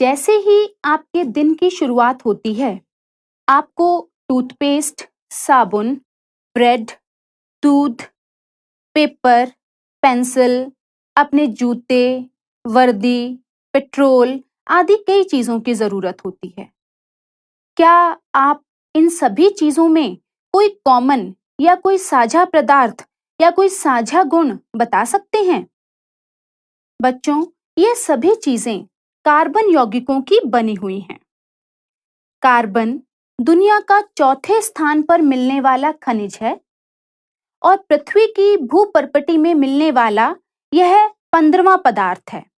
जैसे ही आपके दिन की शुरुआत होती है, आपको टूथपेस्ट, साबुन, ब्रेड, दूध, पेपर, पेंसिल, अपने जूते, वर्दी, पेट्रोल आदि कई चीज़ों की ज़रूरत होती है। क्या आप इन सभी चीज़ों में कोई कॉमन या कोई साझा पदार्थ या कोई साझा गुण बता सकते हैं? बच्चों, ये सभी चीज़ें कार्बन यौगिकों की बनी हुई हैं। कार्बन दुनिया का चौथे स्थान पर मिलने वाला खनिज है और पृथ्वी की भूपर्पटी में मिलने वाला यह 15वां पदार्थ है।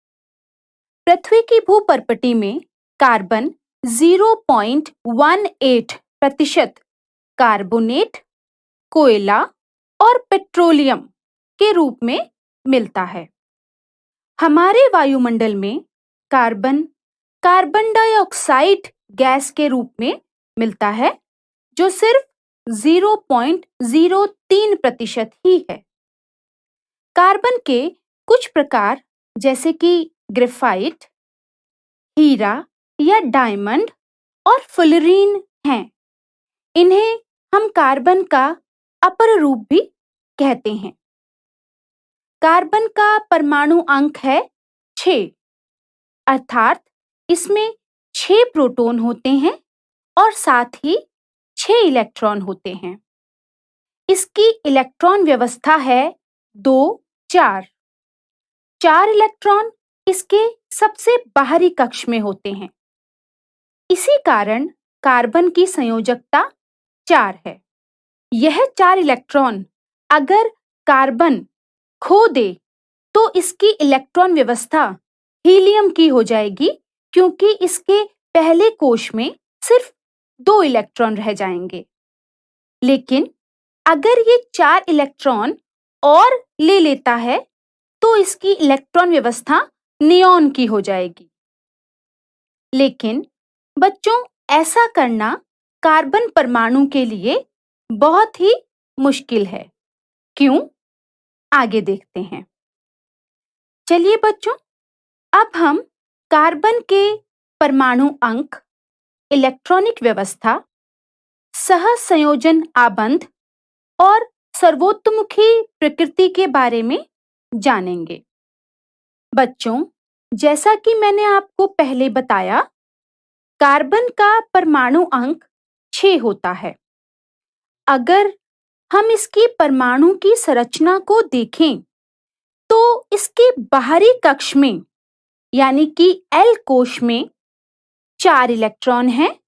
पृथ्वी की भूपर्पटी में कार्बन 0.18% कार्बोनेट, कोयला और पेट्रोलियम के रूप में मिलता है। हमारे वायुमंडल में कार्बन कार्बन डाइऑक्साइड गैस के रूप में मिलता है, जो सिर्फ 0.03% ही है। कार्बन के कुछ प्रकार जैसे कि ग्रेफाइट, हीरा या डायमंड और फुलरीन हैं। इन्हें हम कार्बन का अपर रूप भी कहते हैं। कार्बन का परमाणु अंक है 6, अर्थात इसमें 6 प्रोटॉन होते हैं और साथ ही 6 इलेक्ट्रॉन होते हैं। इसकी इलेक्ट्रॉन व्यवस्था है 2-4। 4 इलेक्ट्रॉन इसके सबसे बाहरी कक्ष में होते हैं। इसी कारण कार्बन की संयोजकता 4 है। यह 4 इलेक्ट्रॉन अगर कार्बन खो दे तो इसकी इलेक्ट्रॉन व्यवस्था हीलियम की हो जाएगी, क्योंकि इसके पहले कोश में सिर्फ 2 इलेक्ट्रॉन रह जाएंगे। लेकिन अगर ये 4 इलेक्ट्रॉन और ले लेता है तो इसकी इलेक्ट्रॉन व्यवस्था नियॉन की हो जाएगी। लेकिन बच्चों, ऐसा करना कार्बन परमाणु के लिए बहुत ही मुश्किल है। क्यों? आगे देखते हैं। चलिए बच्चों, अब हम कार्बन के परमाणु अंक, इलेक्ट्रॉनिक व्यवस्था, सहसंयोजन आबंध और सर्वोत्तमुखी प्रकृति के बारे में जानेंगे। बच्चों, जैसा कि मैंने आपको पहले बताया, कार्बन का परमाणु अंक 6 होता है। अगर हम इसकी परमाणु की संरचना को देखें तो इसके बाहरी कक्ष में यानी कि एल कोश में 4 इलेक्ट्रॉन हैं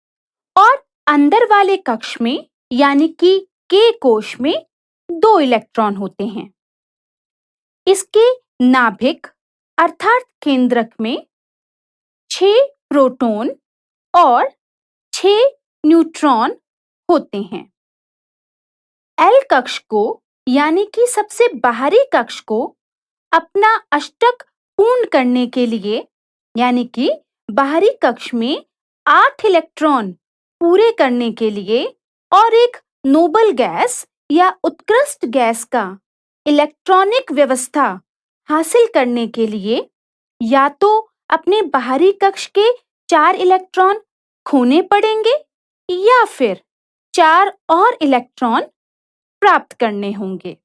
और अंदर वाले कक्ष में यानी कि के कोश में 2 इलेक्ट्रॉन होते हैं। इसके नाभिक अर्थात केंद्रक में 6 प्रोटॉन और 6 न्यूट्रॉन होते हैं। एल कक्ष को यानी कि सबसे बाहरी कक्ष को अपना अष्टक पूर्ण करने के लिए यानी कि बाहरी कक्ष में 8 इलेक्ट्रॉन पूरे करने के लिए और एक नोबल गैस या उत्कृष्ट गैस का इलेक्ट्रॉनिक व्यवस्था हासिल करने के लिए या तो अपने बाहरी कक्ष के 4 इलेक्ट्रॉन खोने पड़ेंगे या फिर 4 और इलेक्ट्रॉन प्राप्त करने होंगे।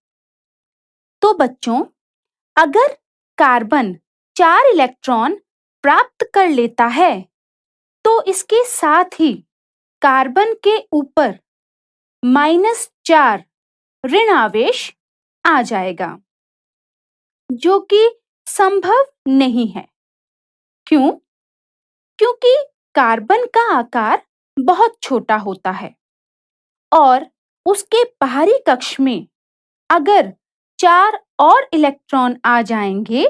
तो बच्चों, अगर कार्बन 4 इलेक्ट्रॉन प्राप्त कर लेता है तो इसके साथ ही कार्बन के ऊपर -4 ऋण आवेश आ जाएगा, जो कि संभव नहीं है। क्यों? क्योंकि कार्बन का आकार बहुत छोटा होता है और उसके बाहरी कक्ष में अगर 4 और इलेक्ट्रॉन आ जाएंगे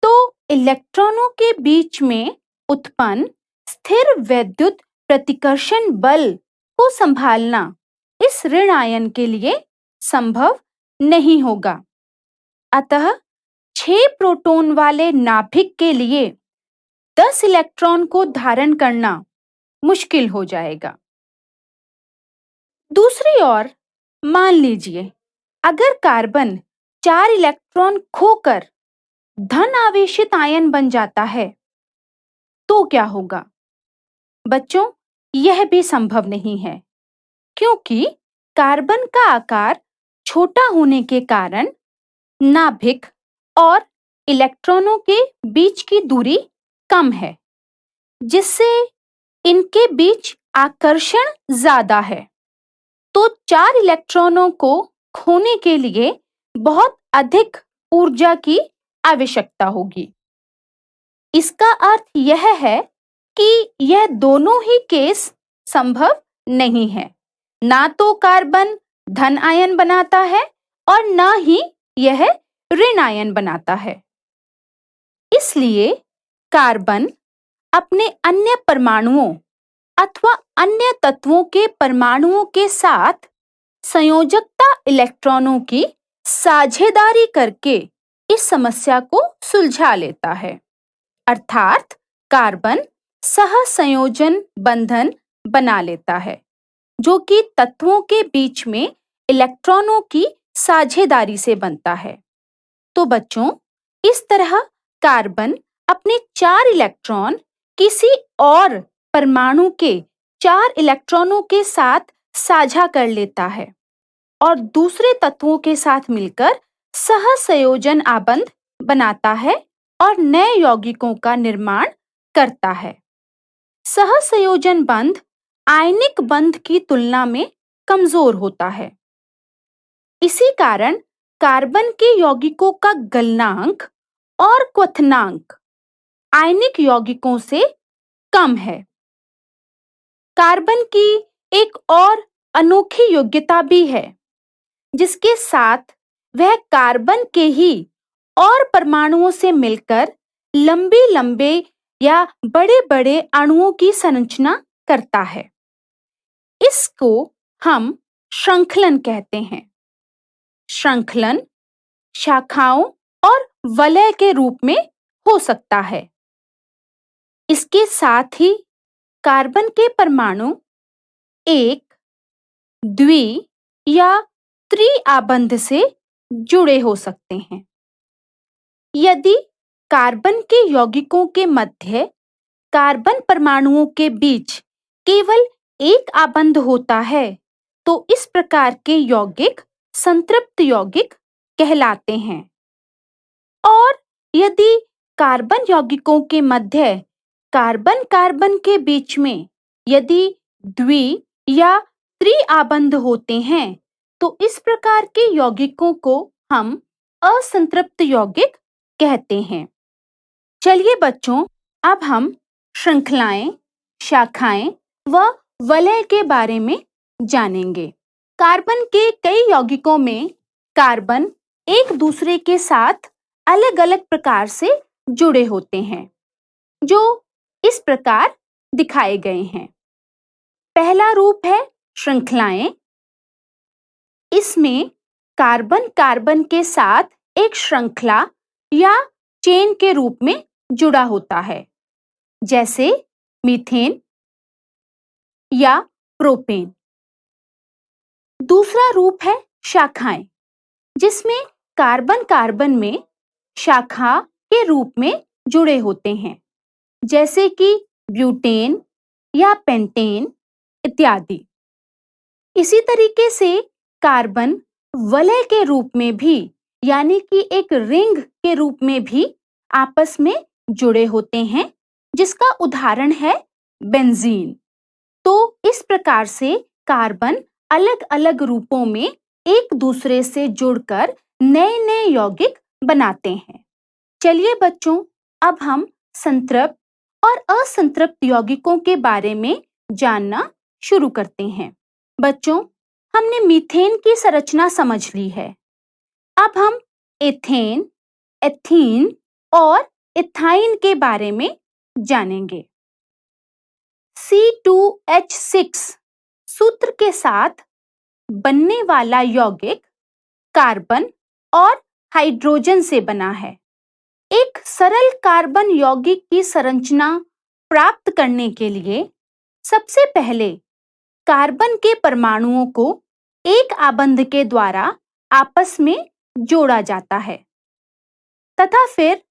तो इलेक्ट्रॉनों के बीच में उत्पन्न स्थिर वैद्युत प्रतिकर्षण बल को संभालना इस ऋण आयन के लिए संभव नहीं होगा। अतः 6 प्रोटॉन वाले नाभिक के लिए 10 इलेक्ट्रॉन को धारण करना मुश्किल हो जाएगा। दूसरी ओर, मान लीजिए अगर कार्बन 4 इलेक्ट्रॉन खोकर धन आवेशित आयन बन जाता है तो क्या होगा? बच्चों, यह भी संभव नहीं है, क्योंकि कार्बन का आकार छोटा होने के कारण नाभिक और इलेक्ट्रॉनों के बीच की दूरी कम है, जिससे इनके बीच आकर्षण ज्यादा है। तो 4 इलेक्ट्रॉनों को खोने के लिए बहुत अधिक ऊर्जा की आवश्यकता होगी। इसका अर्थ यह है कि यह दोनों ही केस संभव नहीं है। ना तो कार्बन धन आयन बनाता है और ना ही यह ऋण आयन बनाता है। इसलिए कार्बन अपने अन्य परमाणुओं अथवा अन्य तत्वों के परमाणुओं के साथ संयोजकता इलेक्ट्रॉनों की साझेदारी करके इस समस्या को सुलझा लेता है। अर्थात कार्बन सहसंयोजन बंधन बना लेता है, जो कि तत्वों के बीच में इलेक्ट्रॉनों की साझेदारी से बनता है। तो बच्चों, इस तरह कार्बन अपने 4 इलेक्ट्रॉन किसी और परमाणु के 4 इलेक्ट्रॉनों के साथ साझा कर लेता है और दूसरे तत्वों के साथ मिलकर सहसंयोजन आबंध बनाता है और नए यौगिकों का निर्माण करता है। सहसंयोजन बंध आयनिक बंध की तुलना में कमजोर होता है। इसी कारण कार्बन के यौगिकों का गलनांक और क्वथनांक आयनिक यौगिकों से कम है। कार्बन की एक और अनोखी योग्यता भी है, जिसके साथ वह कार्बन के ही और परमाणुओं से मिलकर लंबे या बड़े अणुओं की संरचना करता है। इसको हम श्रृंखलन कहते हैं। श्रृंखलन शाखाओं और वलय के रूप में हो सकता है। इसके साथ ही कार्बन के परमाणु एक, द्वि या त्रि आबंध से जुड़े हो सकते हैं। यदि कार्बन के यौगिकों के मध्य कार्बन परमाणुओं के बीच केवल एक आबंध होता है, तो इस प्रकार के यौगिक संतृप्त यौगिक कहलाते हैं। और यदि कार्बन यौगिकों के मध्य कार्बन कार्बन के बीच में यदि द्वि या त्रि आबंध होते हैं, तो इस प्रकार के यौगिकों को हम असंतृप्त यौगिक कहते हैं। चलिए बच्चों, अब हम श्रृंखलाएं, शाखाएं व वलय के बारे में जानेंगे। कार्बन के कई यौगिकों में कार्बन एक दूसरे के साथ अलग-अलग प्रकार से जुड़े होते हैं, जो इस प्रकार दिखाए गए हैं। पहला रूप है श्रृंखलाएं। इसमें कार्बन कार्बन के साथ एक श्रृंखला या चेन के रूप में जुड़ा होता है, जैसे मीथेन या प्रोपेन। दूसरा रूप है शाखाएं, जिसमें कार्बन कार्बन में शाखा के रूप में जुड़े होते हैं, जैसे कि ब्यूटेन या पेंटेन इत्यादि। इसी तरीके से कार्बन वलय के रूप में भी, यानी कि एक रिंग के रूप में भी आपस में जुड़े होते हैं, जिसका उदाहरण है बेंजीन। तो इस प्रकार से कार्बन अलग-अलग रूपों में एक दूसरे से जुड़कर नए-नए यौगिक बनाते हैं। चलिए बच्चों, अब हम संतृप्त और असंतृप्त यौगिकों के बारे में जानना शुरू करते हैं। बच्चों, हमने मीथेन की संरचना समझ ली है। अब हम एथेन, एथीन और इथाइन के बारे में जानेंगे। C2H6 सूत्र के साथ बनने वाला यौगिक कार्बन और हाइड्रोजन से बना है। एक सरल कार्बन यौगिक की संरचना प्राप्त करने के लिए सबसे पहले कार्बन के परमाणुओं को एक आबंध के द्वारा आपस में जोड़ा जाता है तथा फिर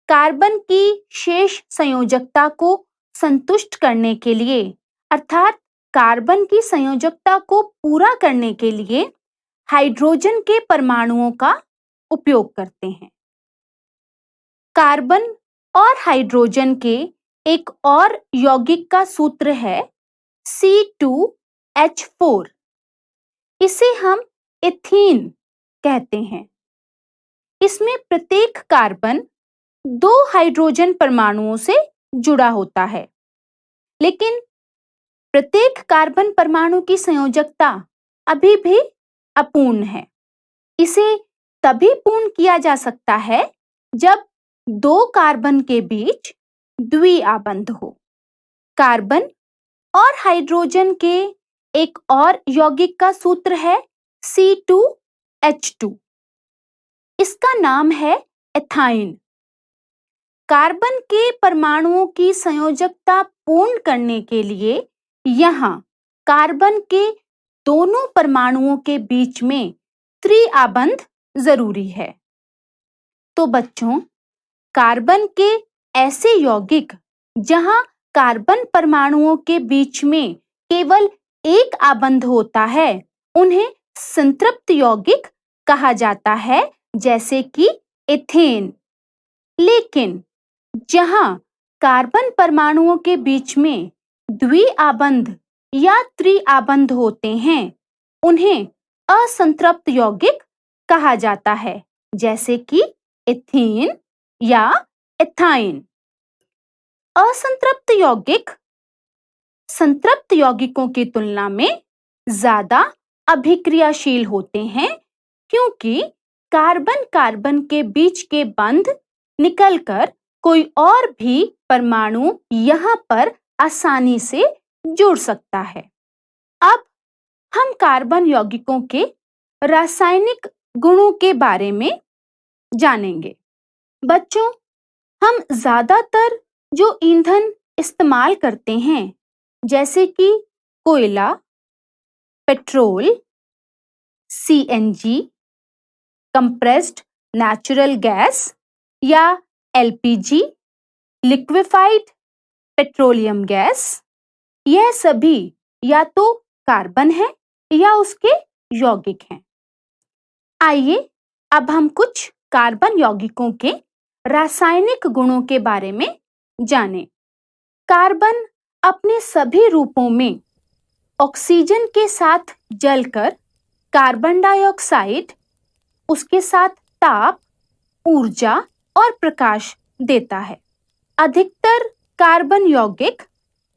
कार्बन की शेष संयोजकता को संतुष्ट करने के लिए अर्थात कार्बन की संयोजकता को पूरा करने के लिए हाइड्रोजन के परमाणुओं का उपयोग करते हैं। कार्बन और हाइड्रोजन के एक और यौगिक का सूत्र है C2H4। इसे हम एथीन कहते हैं। इसमें प्रत्येक कार्बन 2 हाइड्रोजन परमाणुओं से जुड़ा होता है, लेकिन प्रत्येक कार्बन परमाणु की संयोजकता अभी भी अपूर्ण है। इसे तभी पूर्ण किया जा सकता है जब 2 कार्बन के बीच द्विआबंध हो। कार्बन और हाइड्रोजन के एक और यौगिक का सूत्र है C2H2। इसका नाम है एथाइन। कार्बन के परमाणुओं की संयोजकता पूर्ण करने के लिए यहाँ कार्बन के दोनों परमाणुओं के बीच में त्रिआबंध जरूरी है। तो बच्चों, कार्बन के ऐसे यौगिक जहां कार्बन परमाणुओं के बीच में केवल एक आबंध होता है, उन्हें संतृप्त यौगिक कहा जाता है, जैसे कि एथेन। लेकिन जहां कार्बन परमाणुओं के बीच में द्विआबंध या त्रिआबंध होते हैं, उन्हें असंतृप्त यौगिक कहा जाता है, जैसे कि एथीन या एथाइन। असंतृप्त यौगिक संतृप्त यौगिकों की तुलना में ज्यादा अभिक्रियाशील होते हैं, क्योंकि कार्बन कार्बन के बीच के बंध निकलकर कोई और भी परमाणु यहाँ पर आसानी से जुड़ सकता है। अब हम कार्बन यौगिकों के रासायनिक गुणों के बारे में जानेंगे। बच्चों, हम ज्यादातर जो ईंधन इस्तेमाल करते हैं, जैसे कि कोयला, petrol, CNG, compressed natural gas या LPG, लिक्विफाइड पेट्रोलियम गैस, यह सभी या तो कार्बन है या उसके यौगिक हैं। आइए अब हम कुछ कार्बन यौगिकों के रासायनिक गुणों के बारे में जानें। कार्बन अपने सभी रूपों में ऑक्सीजन के साथ जलकर कार्बन डाइऑक्साइड, उसके साथ ताप, ऊर्जा और प्रकाश देता है। अधिकतर कार्बन यौगिक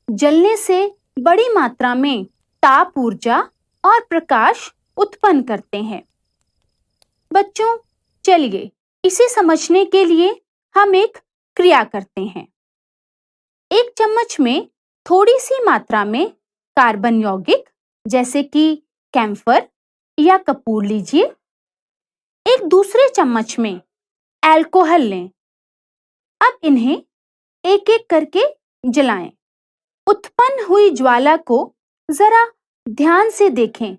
जलने से बड़ी मात्रा में ताप, ऊर्जा और प्रकाश उत्पन्न करते हैं। बच्चों, चलिए इसे समझने के लिए हम एक क्रिया करते हैं। एक चम्मच में थोड़ी सी मात्रा में कार्बन यौगिक, जैसे कि कैम्फर या कपूर लीजिए। एक दूसरे चम्मच में अल्कोहल लें। अब इन्हें एक एक करके जलाएं। उत्पन्न हुई ज्वाला को जरा ध्यान से देखें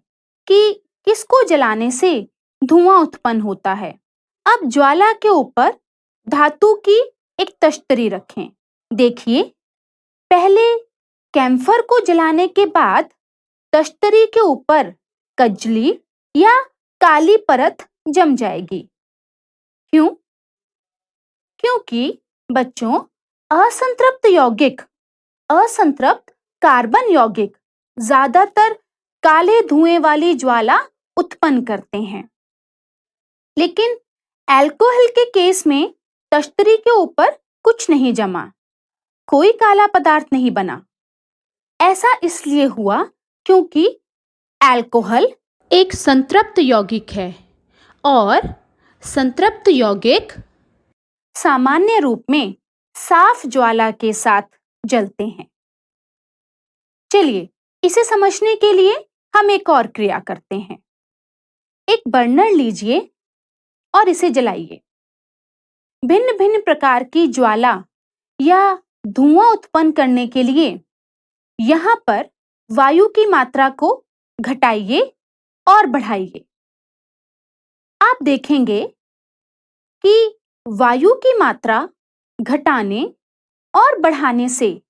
कि किसको जलाने से धुआं उत्पन्न होता है। अब ज्वाला के ऊपर धातु की एक तश्तरी रखें। देखिए, पहले कैम्फर को जलाने के बाद तश्तरी के ऊपर कजली या काली परत जम जाएगी। क्यों? क्योंकि बच्चों, असंतृप्त कार्बन यौगिक ज्यादातर काले धुएं वाली ज्वाला उत्पन्न करते हैं। लेकिन अल्कोहल के केस में तश्तरी के ऊपर कुछ नहीं जमा, कोई काला पदार्थ नहीं बना। ऐसा इसलिए हुआ क्योंकि अल्कोहल एक संतृप्त यौगिक है और संतृप्त यौगिक सामान्य रूप में साफ ज्वाला के साथ जलते हैं। चलिए इसे समझने के लिए हम एक और क्रिया करते हैं। एक बर्नर लीजिए और इसे जलाइए। भिन्न भिन्न प्रकार की ज्वाला या धुआं उत्पन्न करने के लिए यहाँ पर वायु की मात्रा को घटाइए और बढ़ाइए। आप देखेंगे कि वायु की मात्रा घटाने और बढ़ाने से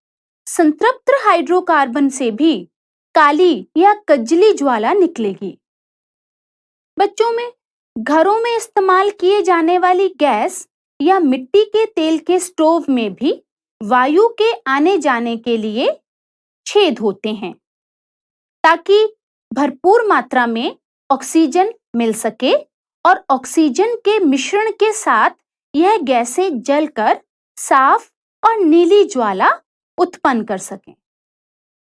संतृप्त हाइड्रोकार्बन से भी काली या कज्जली ज्वाला निकलेगी। बच्चों में घरों में इस्तेमाल किए जाने वाली गैस या मिट्टी के तेल के स्टोव में भी वायु के आने जाने के लिए छेद होते हैं ताकि भरपूर मात्रा में ऑक्सीजन मिल सके और ऑक्सीजन के मिश्रण के साथ यह गैसें जलकर साफ और नीली ज्वाला उत्पन्न कर सकें।